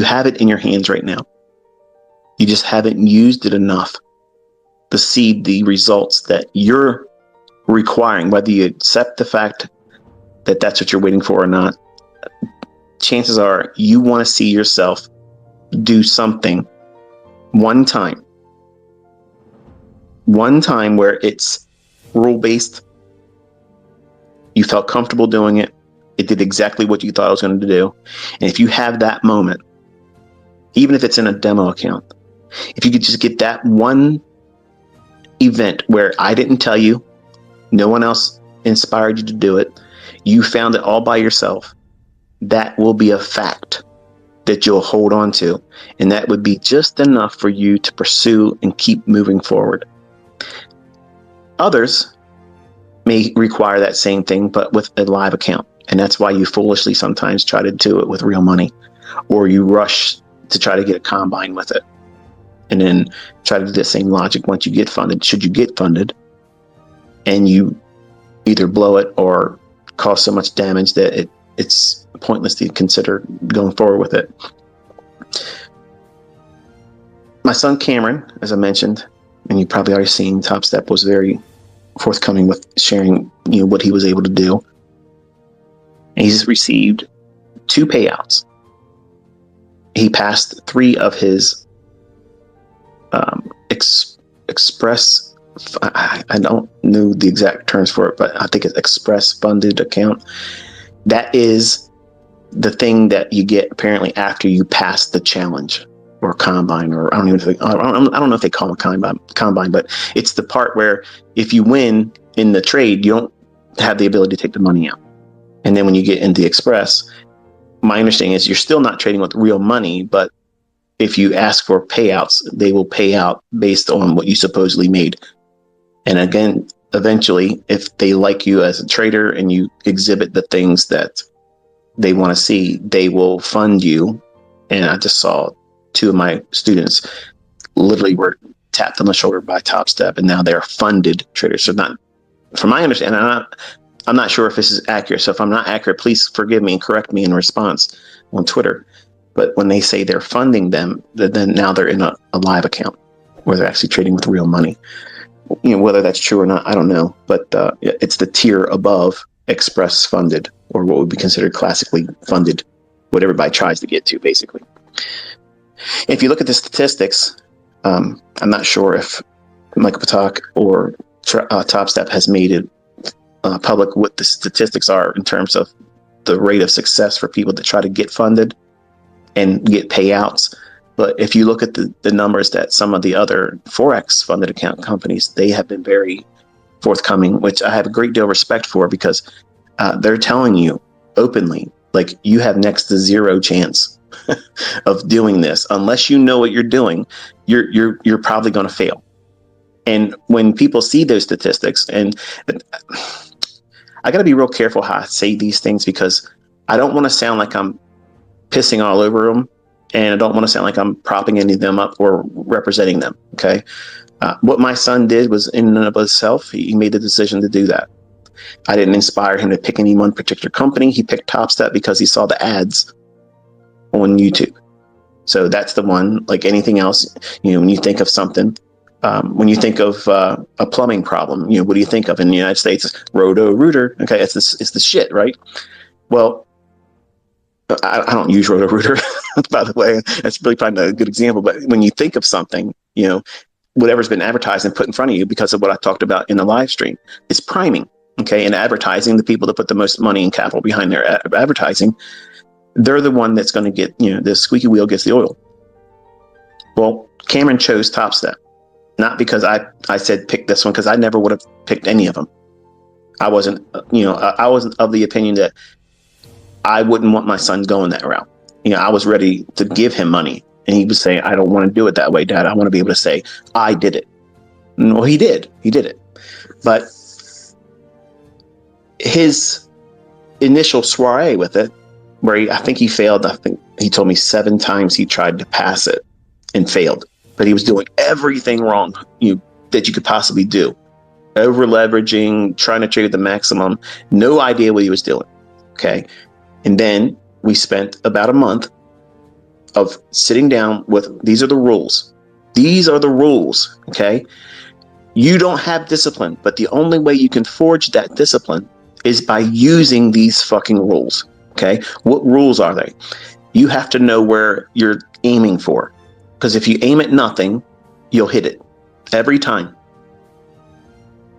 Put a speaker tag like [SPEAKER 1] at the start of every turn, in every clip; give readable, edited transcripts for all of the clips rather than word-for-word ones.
[SPEAKER 1] You have it in your hands right now. You just haven't used it enough to see the results that you're requiring, whether you accept the fact that that's what you're waiting for or not. Chances are you want to see yourself do something one time where it's rule-based. You felt comfortable doing it. It did exactly what you thought it was going to do. And if you have that moment, even if it's in a demo account, if you could just get that one event where I didn't tell you, no one else inspired you to do it, you found it all by yourself, that will be a fact that you'll hold on to. And that would be just enough for you to pursue and keep moving forward. Others may require that same thing, but with a live account. And that's why you foolishly sometimes try to do it with real money, or you rush to try to get a combine with it. And then try to do the same logic once you get funded. Should you get funded and you either blow it or cause so much damage that it's pointless to consider going forward with it. My son Cameron, as I mentioned, and you've probably already seen, Top Step was very forthcoming with sharing, what he was able to do. And he's received 2 payouts. He passed 3 of his express, I don't know the exact terms for it, but I think it's express funded account. That is the thing that you get apparently after you pass the challenge or combine, or I don't know if they call it combine, but it's the part where if you win in the trade, you don't have the ability to take the money out. And then when you get into the express, my understanding is you're still not trading with real money, but if you ask for payouts, they will pay out based on what you supposedly made. And again, eventually, if they like you as a trader and you exhibit the things that they want to see, they will fund you. And I just saw 2 of my students literally were tapped on the shoulder by Top Step, and now they're funded traders. So not, from my understanding, I'm not sure if this is accurate. So if I'm not accurate, please forgive me and correct me in response on Twitter. But when they say they're funding them, then now they're in a live account where they're actually trading with real money. Whether that's true or not, I don't know. But it's the tier above express funded, or what would be considered classically funded, what everybody tries to get to, basically. If you look at the statistics, I'm not sure if Michael Patak or Top Step has made it public what the statistics are in terms of the rate of success for people that try to get funded and get payouts. But if you look at the numbers that some of the other Forex funded account companies, they have been very forthcoming, which I have a great deal of respect for, because they're telling you openly, like, you have next to zero chance of doing this unless you know what you're doing. You're probably going to fail. And when people see those statistics, and I got to be real careful how I say these things, because I don't want to sound like I'm pissing all over them, and I don't want to sound like I'm propping any of them up or representing them. Okay. What my son did was in and of itself, he made the decision to do that. I didn't inspire him to pick any one particular company. He picked Top Step because he saw the ads on YouTube. So that's the one. Like anything else, when you think of something, when you think of a plumbing problem, what do you think of in the United States? Roto-Rooter. Okay, it's the shit, right? Well, I don't use Roto-Rooter, by the way. That's really probably not a good example. But when you think of something, whatever's been advertised and put in front of you, because of what I talked about in the live stream, is priming. Okay, and advertising, the people that put the most money and capital behind their advertising, they're the one that's going to get, the squeaky wheel gets the oil. Well, Cameron chose Top Step, not because I said pick this one, because I never would have picked any of them. I wasn't of the opinion that I wouldn't want my son going that route. I was ready to give him money, and he was saying, I don't want to do it that way, Dad. I want to be able to say, I did it. Well, he did it. But his initial soiree with it, where I think he failed, I think he told me 7 times he tried to pass it and failed. But he was doing everything wrong that you could possibly do. Over leveraging, trying to trade the maximum, no idea what he was doing. Okay. And then we spent about a month of sitting down with, these are the rules. These are the rules, okay? You don't have discipline, but the only way you can forge that discipline is by using these fucking rules, okay? What rules are they? You have to know where you're aiming for, because if you aim at nothing, you'll hit it every time.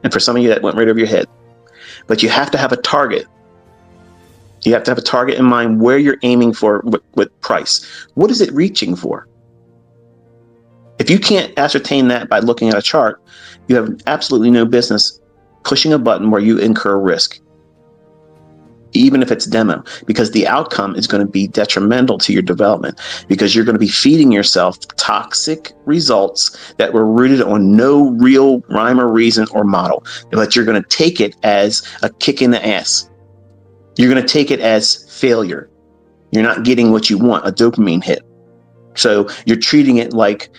[SPEAKER 1] And for some of you, that went right over your head. But you have to have a target. You have to have a target in mind where you're aiming for with price. What is it reaching for? If you can't ascertain that by looking at a chart, you have absolutely no business pushing a button where you incur risk, even if it's demo, because the outcome is going to be detrimental to your development, because you're going to be feeding yourself toxic results that were rooted on no real rhyme or reason or model, but you're going to take it as a kick in the ass. You're going to take it as failure. You're not getting what you want, a dopamine hit. So you're treating it like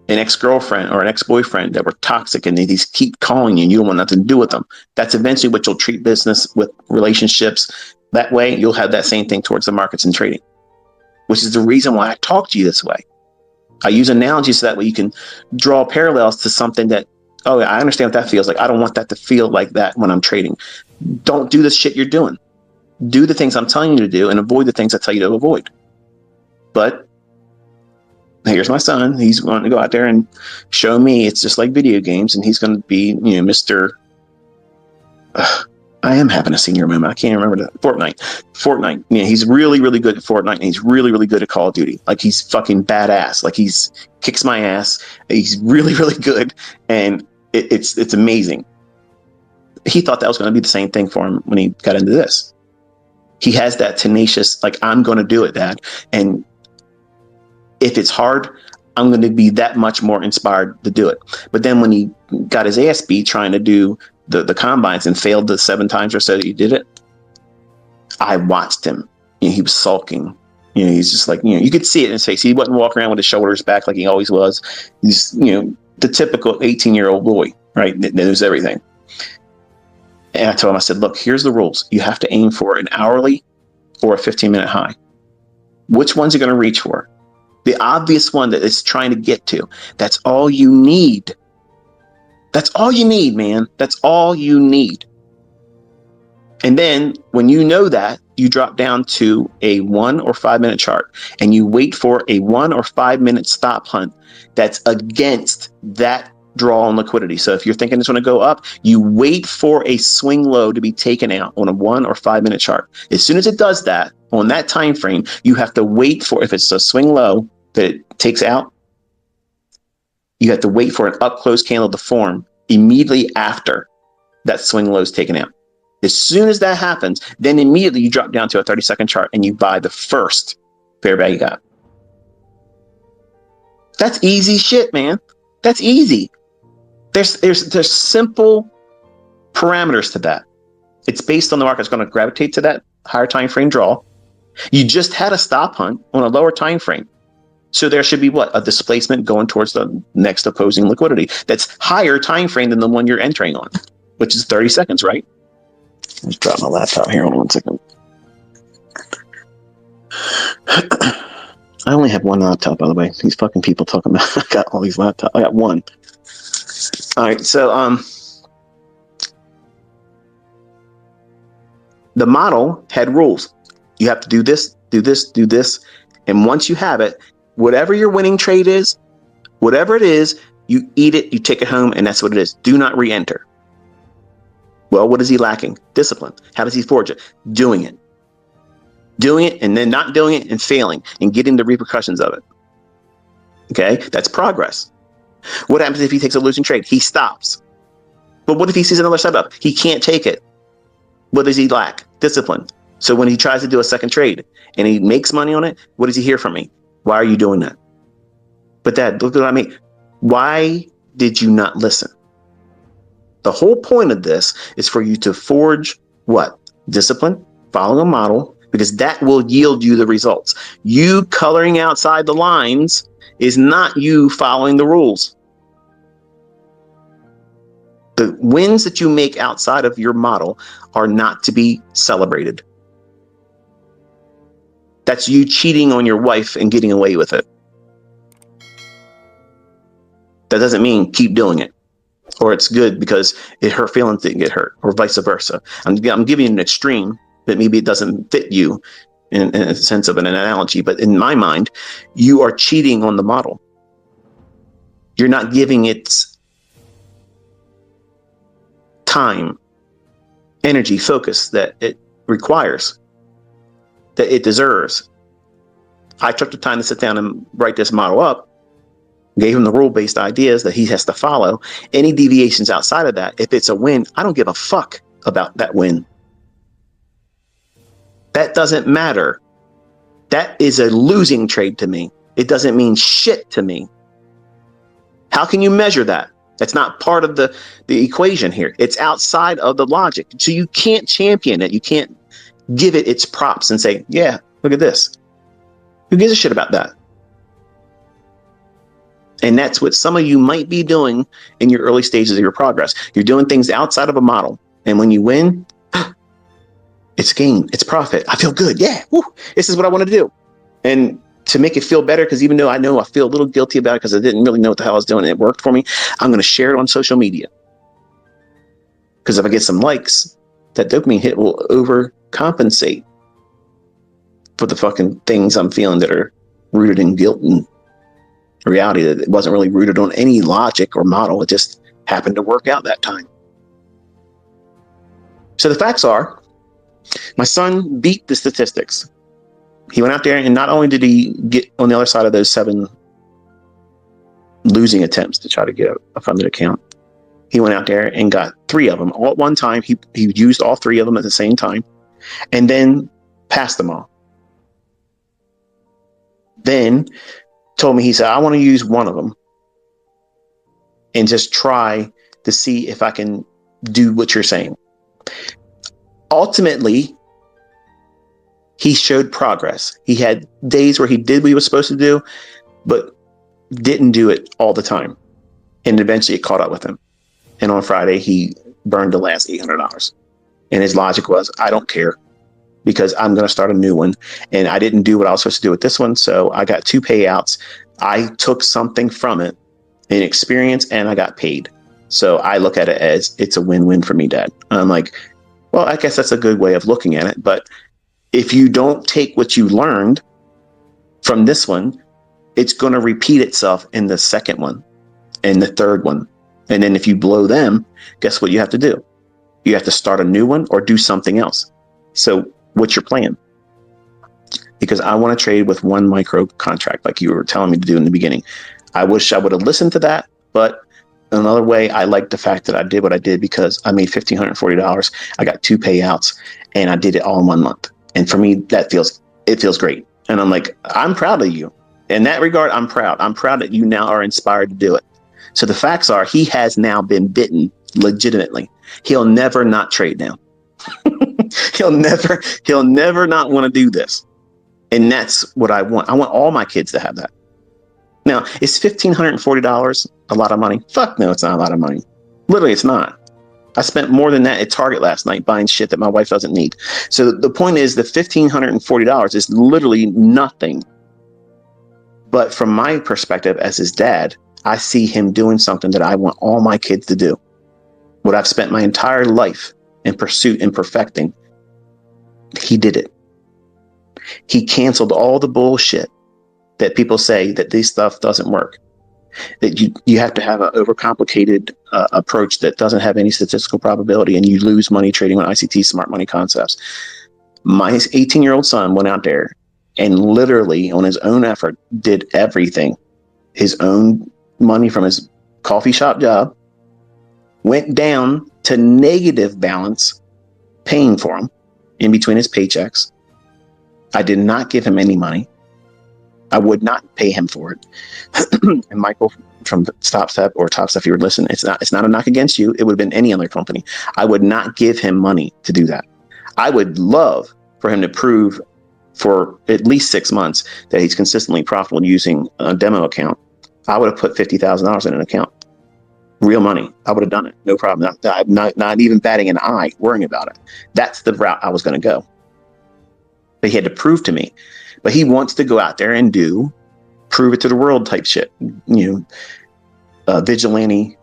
[SPEAKER 1] an ex-girlfriend or an ex-boyfriend that were toxic and they just keep calling you and you don't want nothing to do with them. That's eventually what you'll treat business with, relationships. That way you'll have that same thing towards the markets and trading, which is the reason why I talk to you this way. I use analogies so that way you can draw parallels to something that, oh, I understand what that feels like. I don't want that to feel like that when I'm trading. Don't do the shit you're doing. Do the things I'm telling you to do and avoid the things I tell you to avoid. But here's my son. He's wanting to go out there and show me it's just like video games, and he's going to be, Mr. I am having a senior moment. I can't remember that. Fortnite. He's really, really good at Fortnite, and he's really, really good at Call of Duty. Like, he's fucking badass. Like, he's kicks my ass. He's really, really good, and it's amazing. He thought that was going to be the same thing for him when he got into this. He has that tenacious, like, I'm going to do it, Dad. And if it's hard, I'm going to be that much more inspired to do it. But then when he got his ass beat trying to do the combines and failed the 7 times or so that he did it, I watched him. He was sulking. He's just like, you could see it in his face. He wasn't walking around with his shoulders back like he always was. He's, the typical 18-year-old boy, right? That knows everything. And I told him, I said, look, here's the rules. You have to aim for an hourly or a 15-minute high. Which one's you going to reach for? The obvious one that it's trying to get to. That's all you need. That's all you need, man. That's all you need. And then when you know that, you drop down to a 1 or 5 minute chart and you wait for a 1 or 5 minute stop hunt that's against that draw on liquidity. So if you're thinking it's going to go up, you wait for a swing low to be taken out on a 1 or 5 minute chart. As soon as it does that on that time frame, you have to wait for, if it's a swing low that it takes out, you have to wait for an up close candle to form immediately after that swing low is taken out. As soon as that happens, then immediately you drop down to a 30-second chart and you buy the first fair value gap. That's easy shit, man. That's easy. There's simple parameters to that. It's based on the market's going to gravitate to that higher time frame draw. You just had a stop hunt on a lower time frame. So there should be what? A displacement going towards the next opposing liquidity that's higher time frame than the one you're entering on, which is 30 seconds, right? Let's drop my laptop here. Hold on 1 second. I only have one laptop, by the way. These fucking people talking about I got all these laptops. I got one. All right, so the model had rules. You have to do this, do this, do this, and once you have it, whatever your winning trade is, whatever it is, you eat it, you take it home, and that's what it is. Do not re-enter. Well, what is he lacking? Discipline. How does he forge it? Doing it. Doing it and then not doing it and failing and getting the repercussions of it. Okay, that's progress. What happens if he takes a losing trade? He stops. But what if he sees another setup? He can't take it. What does he lack? Discipline. So when he tries to do a second trade and he makes money on it, what does he hear from me? Why are you doing that? But Dad, look at what I mean. Why did you not listen? The whole point of this is for you to forge what? Discipline, following a model, because that will yield you the results. You coloring outside the lines is not you following the rules. The wins that you make outside of your model are not to be celebrated. That's you cheating on your wife and getting away with it. That doesn't mean keep doing it, or it's good because her feelings didn't get hurt, or vice versa. I'm giving you an extreme that maybe it doesn't fit you in a sense of an analogy, but in my mind, you are cheating on the model. You're not giving it time, energy, focus that it requires, that it deserves. I took the time to sit down and write this model up, gave him the rule-based ideas that he has to follow. Any deviations outside of that, if it's a win, I don't give a fuck about that win. That doesn't matter. That is a losing trade to me. It doesn't mean shit to me. How can you measure that? That's not part of the equation here. It's outside of the logic. So you can't champion it. You can't give it its props and say, yeah, look at this. Who gives a shit about that? And that's what some of you might be doing in your early stages of your progress. You're doing things outside of a model. And when you win, it's gain, it's profit. I feel good. Yeah, woo, this is what I want to do. And to make it feel better, because even though I know I feel a little guilty about it because I didn't really know what the hell I was doing and it worked for me, I'm going to share it on social media. Because if I get some likes, that dopamine hit will overcompensate for the fucking things I'm feeling that are rooted in guilt and reality, that it wasn't really rooted on any logic or model. It just happened to work out that time. So the facts are, my son beat the statistics. He went out there and not only did he get on the other side of those 7 losing attempts to try to get a funded account, he went out there and got 3 of them all at one time. He used all 3 of them at the same time and then passed them all. Then told me, he said, I want to use one of them and just try to see if I can do what you're saying. Ultimately, he showed progress. He had days where he did what he was supposed to do, but didn't do it all the time. And eventually it caught up with him. And on Friday, he burned the last $800. And his logic was, I don't care, because I'm going to start a new one. And I didn't do what I was supposed to do with this one. So I got 2 payouts. I took something from it, an experience, and I got paid. So I look at it as it's a win-win for me, Dad. I'm like, well, I guess that's a good way of looking at it. But if you don't take what you learned from this one, it's going to repeat itself in the second one and the third one. And then if you blow them, guess what you have to do? You have to start a new one or do something else. So what's your plan? Because I want to trade with 1 micro contract like you were telling me to do in the beginning. I wish I would have listened to that, but another way, I like the fact that I did what I did because I made $1,540. I got 2 payouts and I did it all in 1 month. And for me, it feels great. And I'm like, I'm proud of you. In that regard, I'm proud. I'm proud that you now are inspired to do it. So the facts are, he has now been bitten legitimately. He'll never not trade now. He'll never not want to do this. And that's what I want. I want all my kids to have that. Now, is $1,540 a lot of money? Fuck no, it's not a lot of money. Literally, it's not. I spent more than that at Target last night buying shit that my wife doesn't need. So the point is, the $1,540 is literally nothing. But from my perspective as his dad, I see him doing something that I want all my kids to do. What I've spent my entire life in pursuit and perfecting, he did it. He canceled all the bullshit that people say that this stuff doesn't work. That you have to have an overcomplicated approach that doesn't have any statistical probability, and you lose money trading on ICT smart money concepts. My 18-year-old son went out there and literally on his own effort did everything. His own money from his coffee shop job went down to negative balance, paying for him in between his paychecks. I did not give him any money. I would not pay him for it. And Michael from Stop Step or Top Step, if you would listen, it's not a knock against you. It would have been any other company. I would not give him money to do that. I would love for him to prove for at least 6 months that he's consistently profitable using a demo account. I would have put $50,000 in an account. Real money. I would have done it. No problem. Not even batting an eye, worrying about it. That's the route I was going to go. But he had to prove to me. but he wants to go out there and do prove it to the world type shit. Vigilante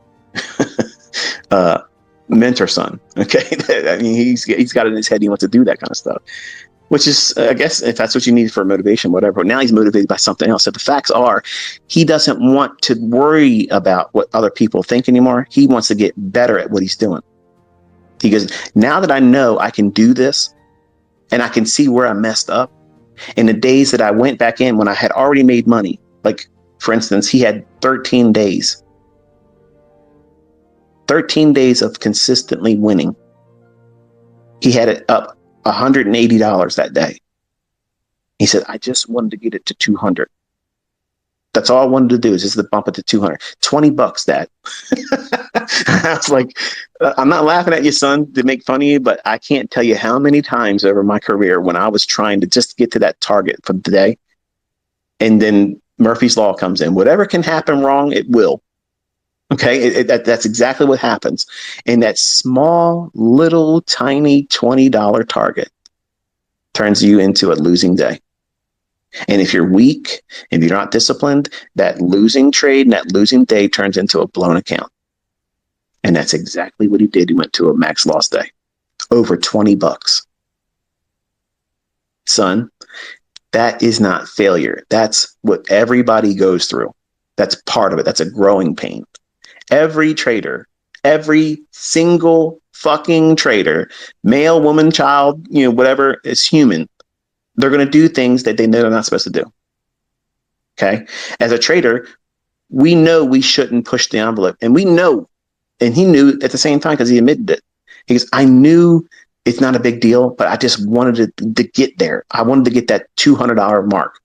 [SPEAKER 1] mentor son. Okay, I mean, he's got it in his head. He wants to do that kind of stuff, which is, I guess, if that's what you need for motivation, whatever. But now he's motivated by something else. So the facts are, he doesn't want to worry about what other people think anymore. He wants to get better at what he's doing. He goes, now that I know I can do this and I can see where I messed up, in the days that I went back in when I had already made money, like, for instance, he had 13 days of consistently winning. He had it up $180 that day. He said, I just wanted to get it to 200. That's all I wanted to do, is just to bump it to 200. $20, Dad. I was like, I'm not laughing at you, son, to make fun of you, but I can't tell you how many times over my career when I was trying to just get to that target for the day, and then Murphy's Law comes in. Whatever can happen wrong, it will. Okay, that's exactly what happens. And that small, little, tiny $20 target turns you into a losing day. And if you're weak, if you're not disciplined, that losing trade and that losing day turns into a blown account. And that's exactly what he did. He went to a max loss day, over $20. Son, that is not failure. That's what everybody goes through. That's part of it. That's a growing pain. Every trader, every single fucking trader, male, woman, child, whatever, is human. They're going to do things that they know they're not supposed to do. Okay. As a trader, we know we shouldn't push the envelope, and we know, and he knew at the same time, because he admitted it. He goes, I knew it's not a big deal, but I just wanted to get there. I wanted to get that $200 mark,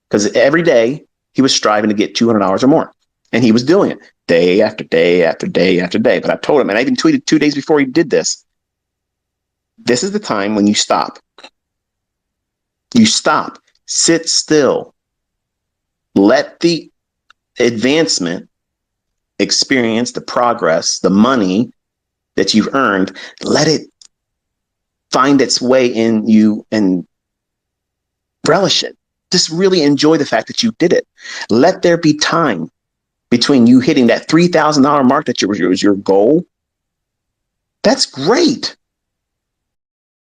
[SPEAKER 1] because every day he was striving to get $200 or more, and he was doing it day after day after day after day. But I told him, and I even tweeted 2 days before he did this, this is the time when you stop. You stop, sit still, let the advancement, experience, the progress, the money that you've earned, let it find its way in you and relish it. Just really enjoy the fact that you did it. Let there be time between you hitting that $3,000 mark that was your goal. That's great.